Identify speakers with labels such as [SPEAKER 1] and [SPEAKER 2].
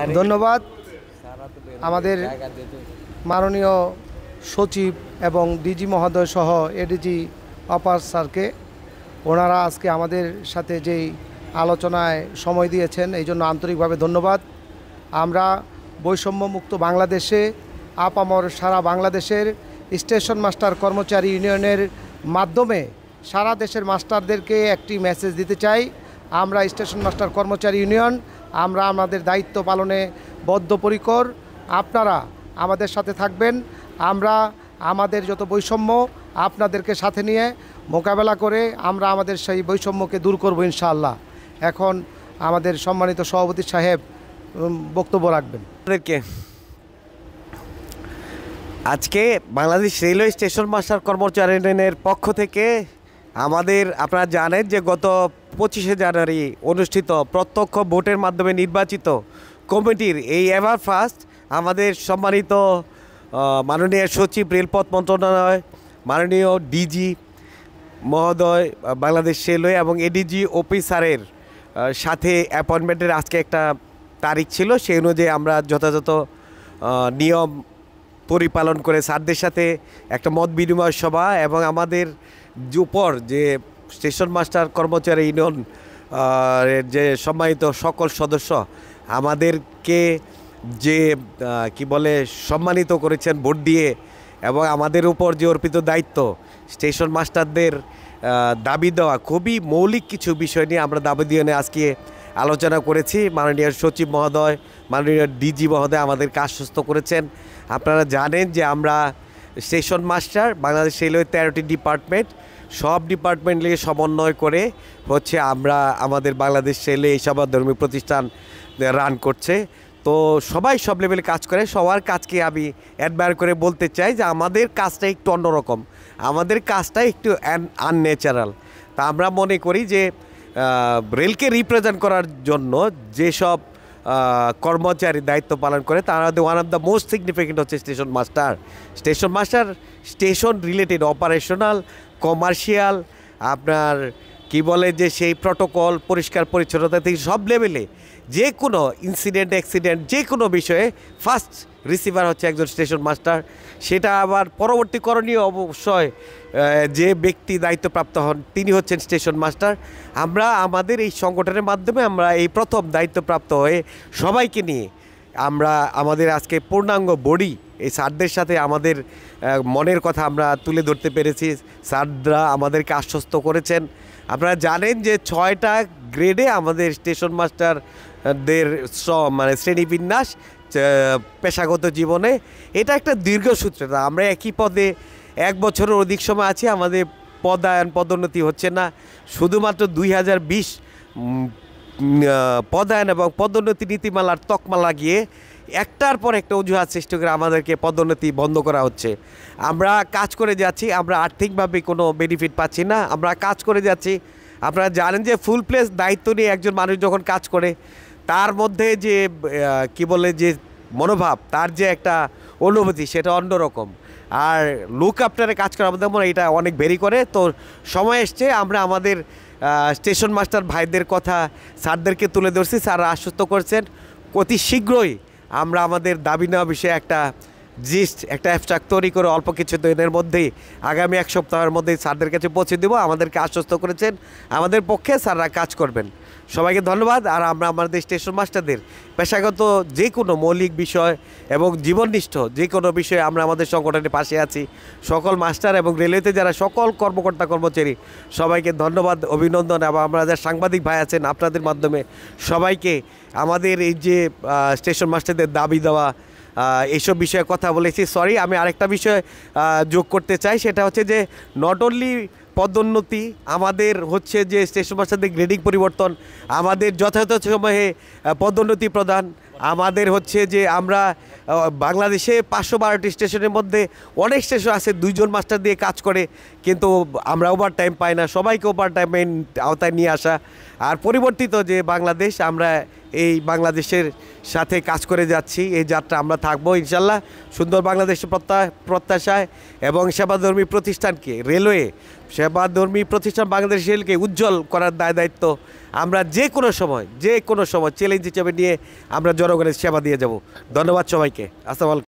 [SPEAKER 1] ধন্যবাদ আমাদের মাননীয় সচিব এবং ডিজি মহোদয় সহ এডিজি অপার স্যারকে। ওনারা আজকে আমাদের সাথে যেই আলোচনায় সময় দিয়েছেন এই জন্য আন্তরিকভাবে ধন্যবাদ। আমরা বৈষম্যমুক্ত বাংলাদেশে আপামর সারা বাংলাদেশের স্টেশন মাস্টার কর্মচারী ইউনিয়নের মাধ্যমে সারা দেশের মাস্টারদেরকে একটি মেসেজ দিতে চাই। আমরা স্টেশন মাস্টার কর্মচারী ইউনিয়ন, আমরা আমাদের দায়িত্ব পালনে বদ্ধপরিকর। আপনারা আমাদের সাথে থাকবেন। আমরা আমাদের যত বৈষম্য আপনাদেরকে সাথে নিয়ে মোকাবেলা করে আমরা আমাদের সেই বৈষম্যকে দূর করব ইনশাআল্লাহ। এখন আমাদের সম্মানিত সভাপতি সাহেব বক্তব্য রাখবেন।
[SPEAKER 2] আজকে বাংলাদেশ রেলওয়ে স্টেশন মাস্টার কর্মচারী ইউনিয়নের পক্ষ থেকে আপনারা জানেন যে গত 25শে জানুয়ারি অনুষ্ঠিত প্রত্যক্ষ ভোটের মাধ্যমে নির্বাচিত কমিটির এই এভার ফার্স্ট আমাদের সম্মানিত মাননীয় সচিব রেলপথ মন্ত্রণালয়, মাননীয় ডিজি মহোদয় বাংলাদেশ রেলওয়ে এবং এডিজি অফিসারের সাথে অ্যাপয়েন্টমেন্টের আজকে একটা তারিখ ছিল। সেই অনুযায়ী আমরা যথাযথ নিয়ম পরিপালন করে স্যারদের সাথে একটা মত বিনিময় সভা এবং আমাদের উপর যে স্টেশন মাস্টার কর্মচারী ইউনিয়ন যে সম্মানিত সকল সদস্য আমাদেরকে যে সম্মানিত করেছেন ভোট দিয়ে, এবং আমাদের উপর যে অর্পিত দায়িত্ব স্টেশন মাস্টারদের দাবি দেওয়া, খুবই মৌলিক কিছু বিষয় নিয়ে আমরা দাবি দিয়ে আজকে আলোচনা করেছি। মাননীয় সচিব মহোদয়, মাননীয় ডিজি মহোদয় আমাদেরকে আশ্বস্ত করেছেন। আপনারা জানেন যে আমরা স্টেশন মাস্টার বাংলাদেশ রেলওয়ে 13টি ডিপার্টমেন্ট, সব ডিপার্টমেন্ট নিয়ে সমন্বয় করে আমরা আমাদের বাংলাদেশ রেলওয়ে এই সব ধর্মীয় প্রতিষ্ঠান রান করছে। তো সবাই সব লেভেলে কাজ করে, সবার কাজকে আমি অ্যাডমায়ার করে বলতে চাই যে আমাদের কাজটা একটু অন্যরকম, আমাদের কাজটা একটু আনন্যাচারাল। তা আমরা মনে করি যে রেলকে রিপ্রেজেন্ট করার জন্য যেসব কর্মচারী দায়িত্ব পালন করে তার মধ্যে one of the most significant হচ্ছে station master. Station related operational, commercial, আপনার যে সেই প্রটোকল, পরিষ্কার পরিচ্ছন্নতা থেকে সব লেভেলে যে কোনো ইনসিডেন্ট অ্যাক্সিডেন্ট যে কোনো বিষয়ে ফার্স্ট রিসিভার হচ্ছে একজন স্টেশন মাস্টার। সেটা আবার পরবর্তী করণীয় অবশ্যই যে ব্যক্তি দায়িত্বপ্রাপ্ত হন তিনি হচ্ছেন স্টেশন মাস্টার। আমরা আমাদের এই সংগঠনের মাধ্যমে আমরা এই প্রথম দায়িত্বপ্রাপ্ত হয়ে সবাইকে নিয়ে আমরা আমাদের আজকে পূর্ণাঙ্গ বডি এই স্যারদের সাথে আমাদের মনের কথা আমরা তুলে ধরতে পেরেছি। স্যাররা আমাদেরকে আশ্বস্ত করেছেন। আপনারা জানেন যে 6টা গ্রেডে আমাদের স্টেশন মাস্টারদের শ্রেণীবিন্যাস পেশাগত জীবনে। এটা একটা দীর্ঘসূত্রতা। আমরা একই পদে 1 বছরের অধিক সময় আছি, আমাদের পদোন্নতি হচ্ছে না। শুধুমাত্র 2020 পদায়ন এবং পদোন্নতি নীতিমালার তকমা লাগিয়ে একটার পর একটা অজুহাত সৃষ্টি করে আমাদেরকে পদোন্নতি বন্ধ করা হচ্ছে। আমরা কাজ করে যাচ্ছি, আমরা আর্থিকভাবে কোনো বেনিফিট পাচ্ছি না, আমরা কাজ করে যাচ্ছি। আপনারা জানেন যে ফুল প্লেস দায়িত্ব নিয়ে একজন মানুষ যখন কাজ করে তার মধ্যে যে যে মনোভাব, তার যে একটা অনুভূতি সেটা অন্যরকম। আর লুক আফটারে কাজ করার মধ্যে এটা অনেক ভেরি করে। তো সময় এসছে আমরা আমাদের স্টেশন মাস্টার ভাইদের কথা স্যারদেরকে তুলে ধরছি। স্যাররা আশ্বস্ত করছেন অতি শীঘ্রই আমরা আমাদের দাবি নেওয়া বিষয়ে একটা অ্যাবস্ট্রাক্ট তৈরি করে অল্প কিছু দিনের মধ্যেই আগামী 1 সপ্তাহের মধ্যেই স্যারদের কাছে পৌঁছে দেবো। আমাদেরকে আশ্বস্ত করেছেন আমাদের পক্ষে স্যাররা কাজ করবেন। সবাইকে ধন্যবাদ। আর আমরা আমাদের স্টেশন মাস্টারদের পেশাগত যে কোনো মৌলিক বিষয় এবং জীবননিষ্ঠ যে কোনো বিষয়ে আমরা আমাদের সংগঠনের পাশে আছি। সকল মাস্টার এবং রেলওয়েতে যারা সকল কর্মকর্তা কর্মচারী সবাইকে ধন্যবাদ, অভিনন্দন। এবং আমরা যারা সাংবাদিক ভাই আছেন আপনাদের মাধ্যমে সবাইকে আমাদের এই যে স্টেশন মাস্টারদের দাবি দেওয়া এইসব বিষয়ে কথা বলেছি। সরি, আমি আরেকটা বিষয় যোগ করতে চাই, সেটা হচ্ছে যে নট অনলি পদোন্নতি, আমাদের হচ্ছে যে স্টেশন মাস্টারদের গ্রেডিং পরিবর্তন, আমাদের যথাযথ সময়ে পদোন্নতি প্রদান, আমাদের হচ্ছে যে আমরা বাংলাদেশে 512টি স্টেশনের মধ্যে অনেক স্টেশন আছে 2 জন মাস্টার দিয়ে কাজ করে, কিন্তু আমরা ওভার টাইম পাই না। সবাইকে ওভার টাইমের আওতায় নিয়ে আসা, আর পরিবর্তিত যে বাংলাদেশ, আমরা এই বাংলাদেশের সাথে কাজ করে যাচ্ছি। এই যাত্রা আমরা থাকবো ইনশাল্লাহ সুন্দর বাংলাদেশের প্রত্যাশায়, এবং সেবাধর্মী প্রতিষ্ঠানকে, রেলওয়ে সেবাধর্মী প্রতিষ্ঠান বাংলাদেশ রেলকে উজ্জ্বল করার দায়িত্ব আমরা যে কোনো সময় চ্যালেঞ্জ হিসেবে নিয়ে আমরা জনগণের সেবা দিয়ে যাব। ধন্যবাদ সবাইকে। আসসালামু আলাইকুম।